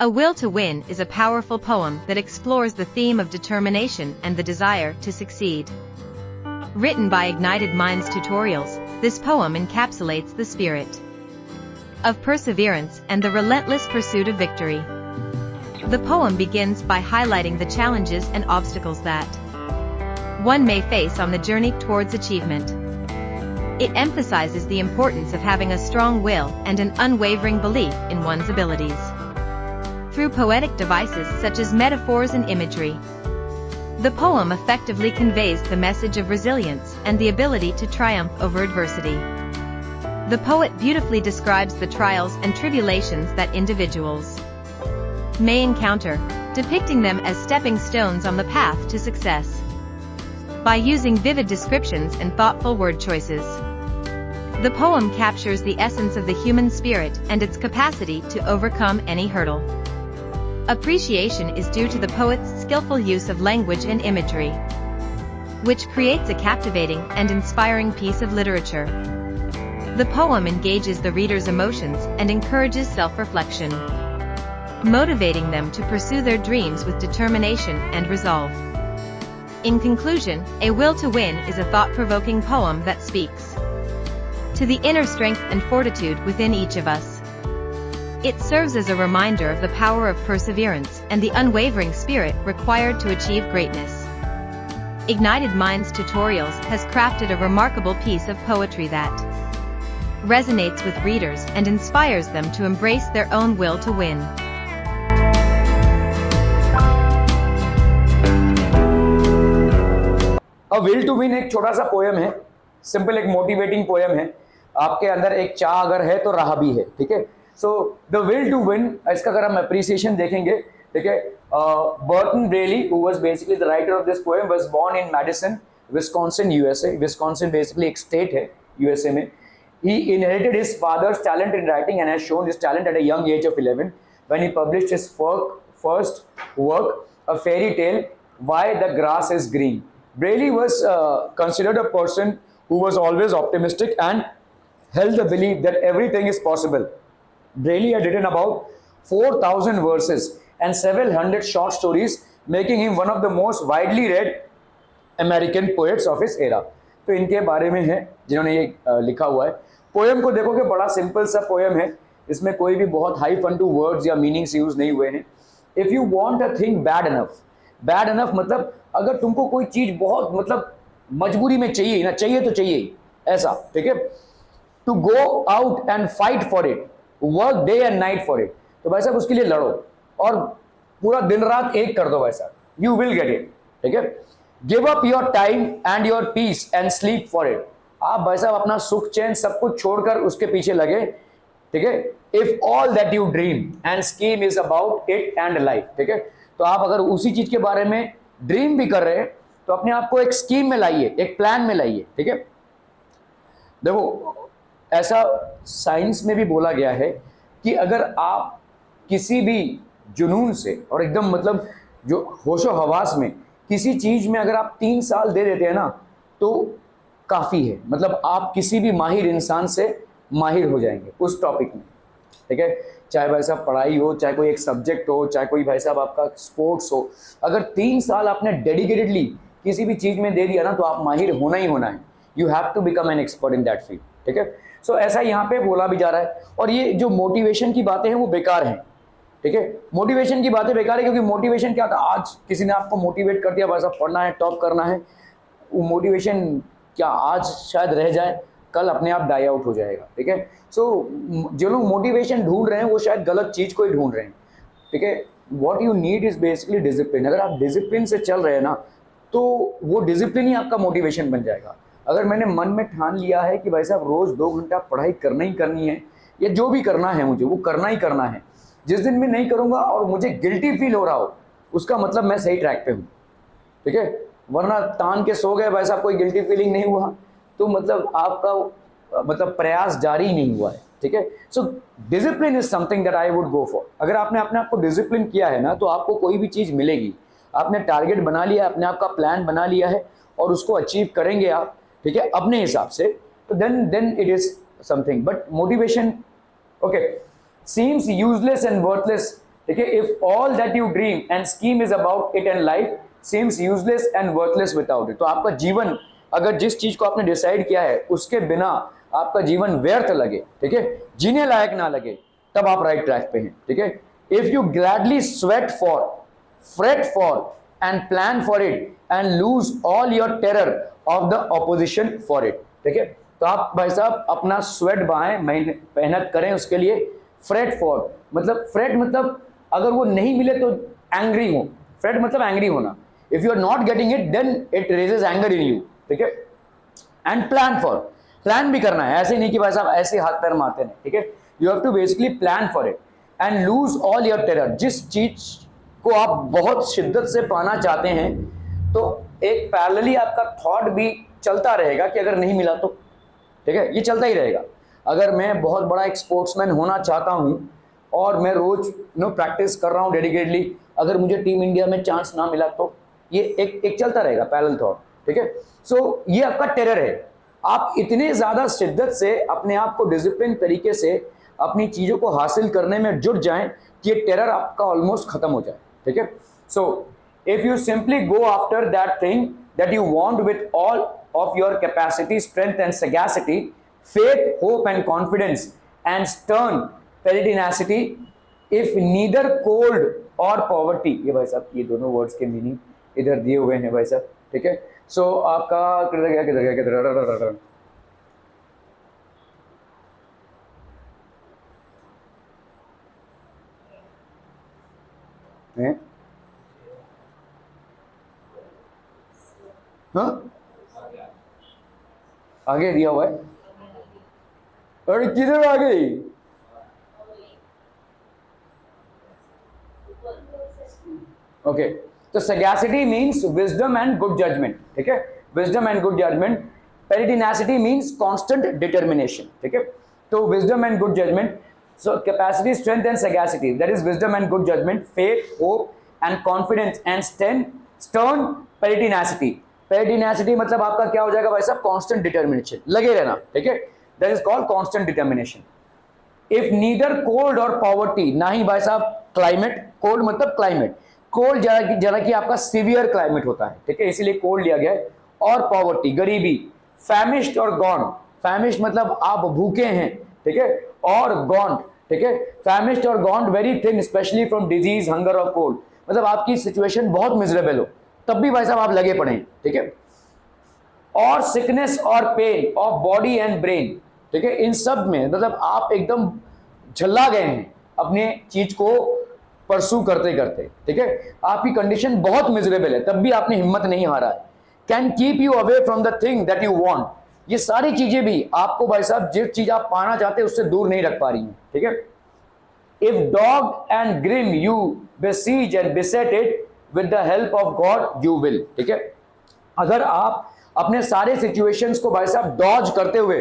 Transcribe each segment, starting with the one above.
A Will to Win is a powerful poem that explores the theme of determination and the desire to succeed. Written by Ignited Minds Tutorials, this poem encapsulates the spirit of perseverance and the relentless pursuit of victory. The poem begins by highlighting the challenges and obstacles that one may face on the journey towards achievement. It emphasizes the importance of having a strong will and an unwavering belief in one's abilities. Through poetic devices such as metaphors and imagery, the poem effectively conveys the message of resilience and the ability to triumph over adversity. The poet beautifully describes the trials and tribulations that individuals may encounter, depicting them as stepping stones on the path to success. By using vivid descriptions and thoughtful word choices, the poem captures the essence of the human spirit and its capacity to overcome any hurdle. Appreciation is due to the poet's skillful use of language and imagery, which creates a captivating and inspiring piece of literature. The poem engages the reader's emotions and encourages self-reflection, motivating them to pursue their dreams with determination and resolve. In conclusion, A Will to Win is a thought-provoking poem that speaks to the inner strength and fortitude within each of us. It serves as a reminder of the power of perseverance and the unwavering spirit required to achieve greatness. Ignited Minds Tutorials has crafted a remarkable piece of poetry that resonates with readers and inspires them to embrace their own will to win. A Will to Win एक छोटा सा poem है, simple एक motivating poem है. आपके अंदर एक चाह अगर है तो राह भी है, ठीक है. So the will to win, इसका अगर हम अप्रिसिएशन देखेंगे, ठीक है, Burton Braley, who was basically the writer of this poem, was born in Madison, Wisconsin, USA. Wisconsin basically एक स्टेट है यूएसए में. He inherited his father's talent in writing and has shown his talent at a young age of 11 when he published his first work, a fairy tale, Why the Grass is Green. Braley was considered a person who was always optimistic and held the belief that everything is possible. Braley had written about 4,000 verses and several hundred short stories, making him one of the most widely read American poets of his era. तो इनके बारे में है जिन्होंने ये लिखा हुआ है. पोएम को देखोगे, बड़ा सिंपल सा पोएम है, इसमें कोई भी बहुत हाई फन टू वर्ड्स या मीनिंग्स यूज नहीं हुए हैं. If you want a thing bad enough मतलब अगर तुमको कोई चीज बहुत मतलब मजबूरी में चाहिए ना, चाहिए तो चाहिए ऐसा, ठीक है, to go out and fight for it, work day and night for it, तो भाई साहब उसके लिए लड़ो और पूरा दिन रात एक कर दो भाई साहब, यू विल गेट इट, ठीक है. Give up your time and your peace and sleep for it. आप भाई साहब अपना सुख चैन सब कुछ छोड़कर उसके पीछे लगे, ठीक है. If all that you dream and scheme is about it and life, ठीक है. तो आप अगर उसी चीज के बारे में ड्रीम भी कर रहे हैं तो अपने आप को एक स्कीम में लाइए, एक प्लान में लाइए, ठीक है. देखो, ऐसा साइंस में भी बोला गया है कि अगर आप किसी भी जुनून से और एकदम मतलब जो होशो हवास में किसी चीज में अगर आप 3 साल दे देते हैं ना, तो काफी है. मतलब आप किसी भी माहिर इंसान से माहिर हो जाएंगे उस टॉपिक में, ठीक है. चाहे भाई साहब पढ़ाई हो, चाहे कोई एक सब्जेक्ट हो, चाहे कोई भाई साहब आपका स्पोर्ट्स हो, अगर 3 साल आपने डेडिकेटेडली किसी भी चीज में दे दिया ना, तो आप माहिर होना ही होना है. You have to become an expert in that field, ठीक है. सो ऐसा यहाँ पे बोला भी जा रहा है. और ये जो मोटिवेशन की बातें हैं वो बेकार हैं, ठीक है. मोटिवेशन की बातें बेकार है क्योंकि मोटिवेशन क्या था, आज किसी ने आपको मोटिवेट कर दिया, भाई साहब पढ़ना है, टॉप करना है, वो मोटिवेशन क्या आज शायद रह जाए, कल अपने आप डाई आउट हो जाएगा, ठीक है. सो जो लोग मोटिवेशन ढूंढ रहे हैं वो शायद गलत चीज को ही ढूंढ रहे हैं, ठीक है. What you need is basically discipline. अगर आप डिसिप्लिन से चल रहे हैं ना, तो वो डिसिप्लिन ही आपका मोटिवेशन बन जाएगा. अगर मैंने मन में ठान लिया है कि भाई साहब रोज 2 घंटा पढ़ाई करना ही करनी है, या जो भी करना है मुझे वो करना ही करना है, जिस दिन मैं नहीं करूंगा और मुझे गिल्टी फील हो रहा हो, उसका मतलब मैं सही ट्रैक पे हूँ, ठीक है. वरना तान के सो गए भाई साहब, कोई गिल्टी फीलिंग नहीं हुआ, तो मतलब आपका मतलब प्रयास जारी नहीं हुआ है, ठीक है. So discipline is something that I would go for. अगर आपने अपने आप को डिसिप्लिन किया है ना, तो आपको कोई भी चीज मिलेगी. आपने टारगेट बना लिया, अपने आप का प्लान बना लिया है और उसको अचीव करेंगे आप, ठीक है, अपने हिसाब से, तो then it is something. But motivation, okay, seems useless and worthless ठीक है, if all that you dream and scheme is about it and life seems useless and worthless without it. तो आपका जीवन अगर जिस चीज को आपने डिसाइड किया है उसके बिना आपका जीवन व्यर्थ लगे, ठीक है, जीने लायक ना लगे, तब आप राइट ट्रैक पे हैं, ठीक है। If you gladly sweat for, freight for and plan for it and lose all your terror of the opposition for it, ठीक है। तो आप भाई साहब अपना स्वेट बहाएं, मेहनत करें उसके लिए। फ्रेट फॉर मतलब, फ्रेट मतलब अगर वो नहीं मिले तो एंग्री हो, फ्रेट मतलब एंग्री होना। If you are not getting it then it raises anger in you, ठीक है। एंड प्लान फॉर, प्लान भी करना है, ऐसे नहीं कि भाई साहब ऐसे हाथ पैर मारते हैं, ठीक है। You have to basically plan for it and lose all your terror. जिस चीज को आप बहुत शिद्दत से पाना चाहते हैं तो एक पैरेलली आपका थॉट भी चलता रहेगा कि अगर नहीं मिला तो, ठीक है, ये चलता ही रहेगा। अगर मैं बहुत बड़ा एक स्पोर्ट्समैन होना चाहता हूं और मैं रोज प्रैक्टिस कर रहा हूं डेडिकेटली, अगर मुझे टीम इंडिया में चांस ना मिला तो ये एक चलता रहेगा पैरेलल थॉट, ठीक है। सो ये आपका टेरर है। आप इतने ज्यादा शिद्दत से अपने आप को डिसिप्लिन तरीके से अपनी चीजों को हासिल करने में जुट जाएं कि ये टेरर आपका ऑलमोस्ट खत्म हो जाए, ठीक है। So if you simply go after that thing that you want with all of your capacity, strength and sagacity, faith, hope and confidence and stern pertinacity, if neither cold or poverty, ये भाई साहब ये दोनों words के meaning इधर दिए हुए हैं भाई साहब, ठीक है। सो आपका किधर है, हाँ आगे दिया हुआ है, अरे किधर आ गई? ओके, तो sagacity means wisdom and good judgement, ठीक है, wisdom and good judgement. Pertinacity means constant determination, ठीक है। तो wisdom and good judgement, so capacity, strength and sagacity, that is wisdom and good judgement, faith, hope and confidence and stern pertinacity. Pertinacity मतलब आपका क्या हो जाएगा भाई साहब? कांस्टेंट डिटर्मिनेशन, लगे रहना, ठीक है, that is called constant determination. If neither cold और पॉवर्टी, ना ही भाई साहब क्लाइमेट, कोल्ड मतलब क्लाइमेट, कोल्ड जरा कि आपका सीवियर क्लाइमेट होता है, ठीक है, इसीलिए कोल्ड लिया गया है, और पॉवर्टी गरीबी, फैमिश्ड और गॉन्ट, फैमिश्ड मतलब आप भूखे हैं, ठीक है, और गॉन्ट, ठीक है, फैमिश्ड और gaunt very thin specially from disease, hunger और कोल्ड, मतलब आपकी सिचुएशन बहुत मिजरेबल हो तब भी भाई साहब आप लगे पड़े हैं, ठीक है, और सिकनेस और pain of body and brain, ठीक है, इन सब में मतलब आप एकदम झल्ला गए हैं अपने चीज को परसू करते करते, ठीक है, आपकी कंडीशन बहुत मिजरेबल है तब भी आपने हिम्मत नहीं हारा है। Can keep you away from the thing that you want, ये सारी चीजें भी आपको भाई साहब जिस चीज आप पाना चाहते हैं उससे दूर नहीं रख पा रही हैं, ठीक है। If dogged and grim you besiege and beset it with the help of God you will, ठीक है, अगर आप अपने सारे सिचुएशंस को भाई साहब डॉज करते हुए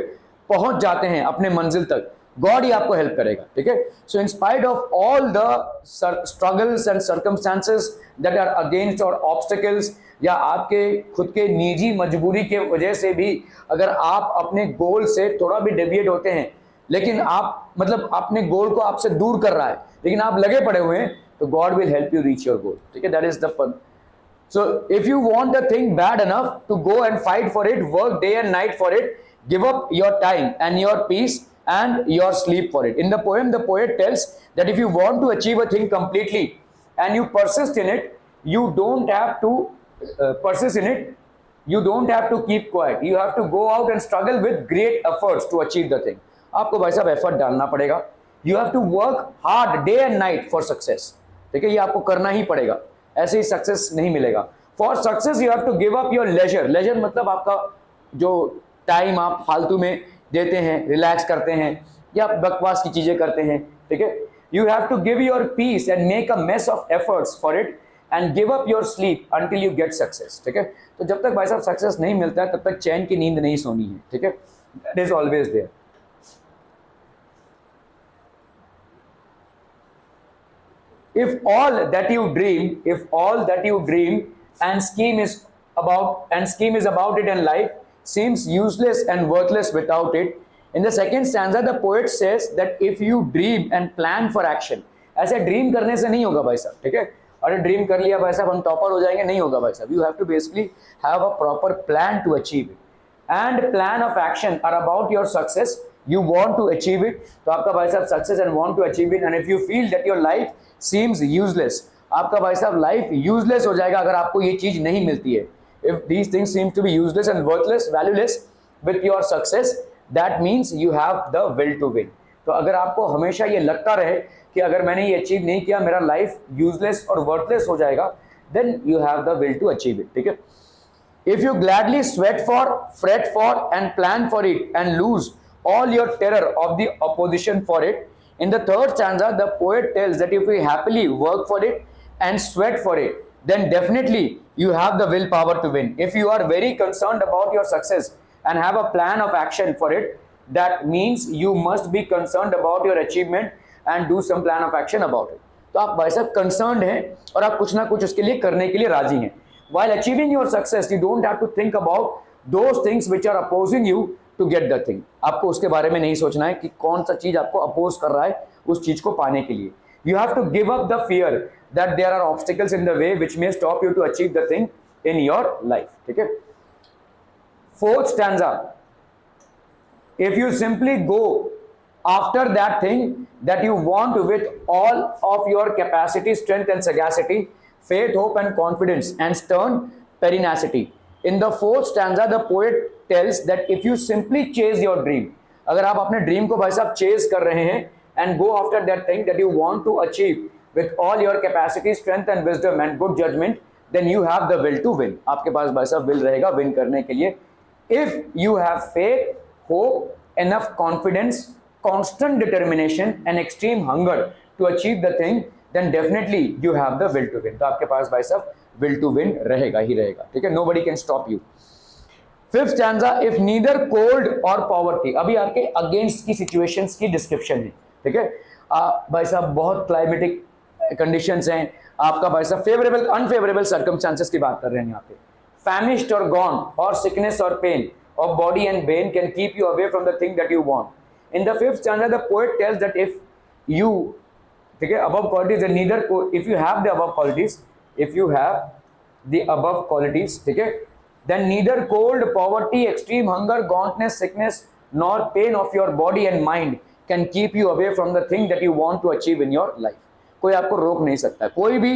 पहुंच जाते हैं अपने मंजिल तक, गॉड ही आपको हेल्प करेगा, ठीक है। So in spite of all the struggles and circumstances that are against और ऑब्स्टिकल्स, या आपके खुद के निजी मजबूरी के वजह से भी अगर आप अपने गोल से थोड़ा भी डेविएट होते हैं, लेकिन आप मतलब अपने गोल को आपसे दूर कर रहा है लेकिन आप लगे पड़े हुए हैं, तो God will help you reach your goal, ठीक है, that is the fun. So if you want the thing bad enough to go and fight for it, work day and night for it, give up your time and your peace and your sleep for it. In the poem, the poet tells that if you want to achieve a thing completely and you persist in it, you don't have to persist in it. You don't have to keep quiet. You have to go out and struggle with great efforts to achieve the thing. आपको भाई साहब effort डालना पड़ेगा. You have to work hard day and night for success. ठीक है, ये आपको करना ही पड़ेगा, ऐसे ही सक्सेस नहीं मिलेगा। For success you have to give up your leisure, leisure मतलब आपका जो टाइम आप फालतू में देते हैं, रिलैक्स करते हैं या बकवास की चीजें करते हैं, ठीक है। You have to give your peace and make a mess of efforts for it and give up your sleep until you get success, ठीक है। तो जब तक भाई साहब सक्सेस नहीं मिलता है तब तक चैन की नींद नहीं सोनी है, ठीक है, that is always there. If all that you dream and scheme is about it in life seems useless and worthless without it. In the second stanza, the poet says that if you dream and plan for action ऐसे dream करने से नहीं होगा भाई साहब, ठीक है। अरे ड्रीम कर लिया भाई साहब हम टॉपर हो जाएंगे, नहीं होगा भाई साहब। You have to basically have a proper plan to achieve it, and plan of action are about your success, you want to achieve it, तो आपका भाई साहब success and want to achieve it, and if you feel that your life seems useless, आपका भाई साहब life useless हो जाएगा अगर आपको ये चीज नहीं मिलती है। if these things seem to be useless and worthless, valueless with your success, that means you have the will to win। तो अगर आपको हमेशा ये लगता रहे कि अगर मैंने ये अचीव नहीं किया मेरा लाइफ यूजलेस और वर्थलेस हो जाएगा, then you have the will to achieve it, ठीक है। if you gladly sweat for, fret for and plan for it and lose all your terror of the opposition for it, in the third stanza the poet tells that if we happily work for it and sweat for it, then definitely you have the willpower to win। if you are very concerned about your success and have a plan of action for it, that means you must be concerned about your achievement and do some plan of action about it। तो आप भाई साहब concerned हैं और आप कुछ ना कुछ उसके लिए करने के लिए राजी हैं। while achieving your success you don't have to think about those things which are opposing you to get the thing। आपको उसके बारे में नहीं सोचना है कि कौन सा चीज आपको अपोज कर रहा है उस चीज को पाने के लिए। you have to give up the fear that there are obstacles in the way which may stop you to achieve the thing in your life, ठीक है। fourth stanza, if you simply go after that thing that you want with all of your capacity, strength and sagacity, faith, hope and confidence and stern pertinacity, in the fourth stanza the poet tells that if you simply chase your dream, अगर आप अपने dream को भाई साहब chase कर रहे हैं and go after that thing that you want to achieve with all your capacity, strength and wisdom and good judgment, then you have the will to win। आपके पास भाई साहब विल रहेगा विन करने के लिए। if you have faith, hope, enough confidence, constant determination and extreme hunger to achieve the thing, then definitely you have the will to win। तो आपके पास भाई साहब will to win रहेगा ही रहेगा, ठीक है। nobody can stop you। Fifth stanza, if neither cold और poverty, अभी आपके अगेंस्ट की सिचुएशंस की डिस्क्रिप्शन है, ठीक है। भाई साहब बहुत क्लाइमेटिक कंडीशंस हैं, आपका भाई साहब फेवरेबल अनफेवरेबल सर्कमस्टांसेस की बात कर रहे हैं यहाँ पे। फैमिश्ड और गॉन और सिकनेस और pain of body and brain can keep you away from the thing that you want. In the fifth stanza the poet tells that if you, ठीक है, above qualities and neither, if you have the above qualities, if you have the above qualities, ठीक है, then neither cold, poverty, extreme hunger, gauntness, sickness nor pain of your body and mind can keep you away from the thing that you want to achieve in your life। कोई आपको रोक नहीं सकता। कोई भी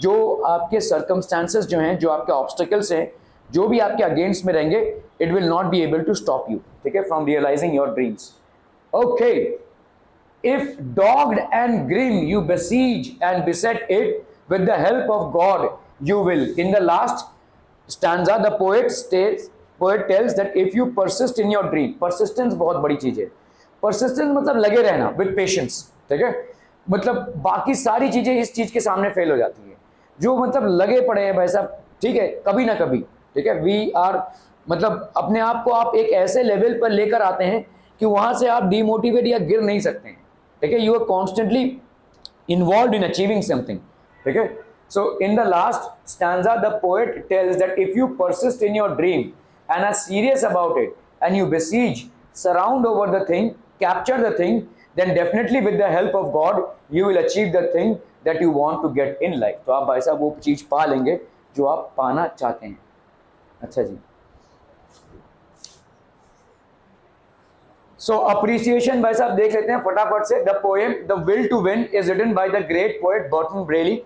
जो आपके circumstances जो हैं, जो आपके obstacles हैं, जो भी आपके against में रहेंगे, it will not be able to stop you, ठीक है, from realizing your dreams। Okay, if dogged and grim you besiege and beset it with the help of God you will। in the last stanza the poet tells that if you persist in your dream, persistence बहुत बड़ी चीज है। persistence मतलब लगे रहना with patience, ठीक है। मतलब बाकी सारी चीजें इस चीज के सामने फेल हो जाती है। जो मतलब लगे पड़े हैं भाई साहब, ठीक है, कभी ना कभी, ठीक है, वी आर मतलब अपने आप को आप एक ऐसे लेवल पर लेकर आते हैं कि वहां से आप डिमोटिवेट या गिर नहीं सकते हैं, ठीक है। You are constantly involve in achieving something, ठीक है। So in the last stanza the poet tells that if you persist in your dream and are serious about it and you besiege, surround over the thing, capture the thing, then definitely with the help of God you will achieve the thing that you want to get in life। तो आप भाई साहब वो चीज पा लेंगे जो आप पाना चाहते हैं। अच्छा जी, so appreciation भाई साहब देख लेते हैं फटाफट से। The poem The Will to Win is written by the great poet Burton Braley।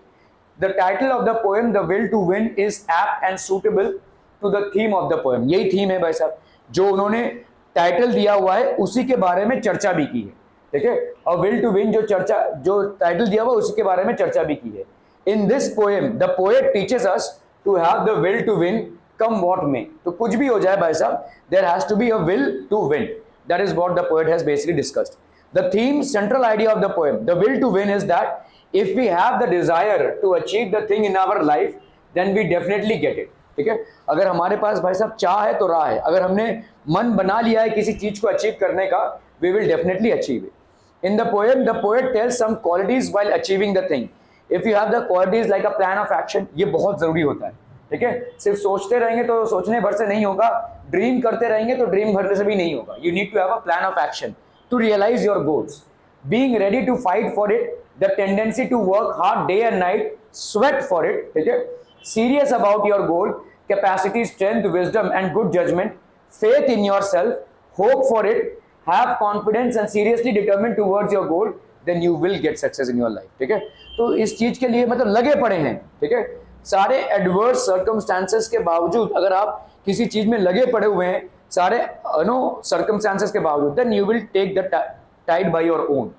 The title of the poem The Will to Win is apt and suitable to the theme of the poem। यही theme है भाई साहब, जो उन्होंने title दिया हुआ है उसी के बारे में चर्चा भी की है, ठीक है। और विल टू विन जो टाइटल दिया हुआ उसी के बारे में चर्चा भी की है। In this poem the poet teaches us to have the will to win come what may. तो कुछ भी हो जाए भाई साहब, there has to be a will to win. That is what the poet has basically discussed. The theme, central idea of the poem the will to win is that if we have the desire to achieve the thing in our life then we definitely get it, ठीक है। अगर हमारे पास भाई साहब चाह है तो राह है। अगर हमने मन बना लिया है किसी चीज को अचीव करने का, we will definitely achieve it। in the poem the poet tells some qualities while achieving the thing। if you have the qualities like a plan of action, ये बहुत जरूरी होता है, ठीक है। सिर्फ सोचते रहेंगे तो सोचने भर से नहीं होगा, ड्रीम करते रहेंगे तो ड्रीम भरने से भी नहीं होगा। you need to have a plan of action to realize your goals। being ready to fight for it, the tendency to work hard day and night, sweat for it, ठीक है, serious about your goal, capacity, strength, wisdom and good judgment, faith in yourself, hope for it, have confidence and seriously determined towards your goal, then you will get success in your life, ठीक है। तो इस चीज के लिए मतलब लगे पड़े हैं, ठीक है, सारे एडवर्स सर्कमस्टांसेस के बावजूद अगर आप किसी चीज में लगे पड़े हुए हैं, सारे सर्कमस्टांसेस के बावजूद, then you will take the tide by your own.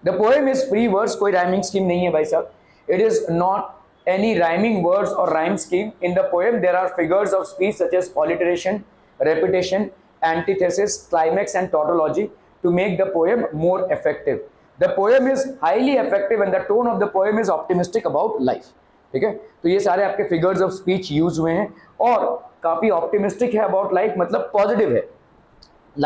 The poem is free words, कोई राइमिंग स्कीम नहीं है भाई साहब, it is not any rhyming words और rhyme scheme. In the poem there are figures of speech such as alliteration, repetition, antithesis, climax and tautology to make the poem more effective. The poem is highly effective and the tone of the poem is optimistic about life. ठीक है, तो ये सारे आपके figures of speech use हुए हैं और काफी ऑप्टिमिस्टिक है अबाउट लाइफ, मतलब पॉजिटिव है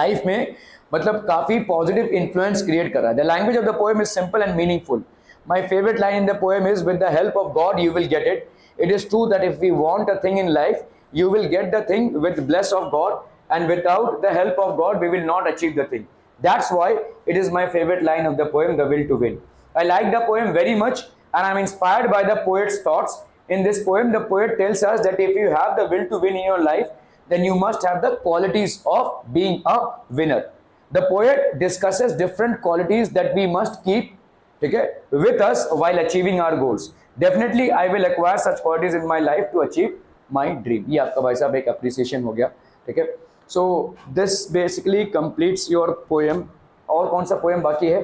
लाइफ में, मतलब काफी पॉजिटिव इन्फ्लुएंस क्रिएट कर रहा है। The language of the poem is simple and meaningful. My favourite line in the poem is with the help of God you will get it. It is true that if we want a thing in life you will get the thing with bless of God, and without the help of God we will not achieve the thing. That's why it is my favorite line of the poem, The Will to Win. I like the poem very much and I'm inspired by the poet's thoughts. In this poem the poet tells us that if you have the will to win in your life, then you must have the qualities of being a winner. The poet discusses different qualities that we must keep, okay, with us while achieving our goals. Definitely I will acquire such qualities in my life to achieve my dream. ये आपका भाई साहब एक appreciation हो गया, ठीक है। So this basically completes your poem. और कौन सा पोएम बाकी है?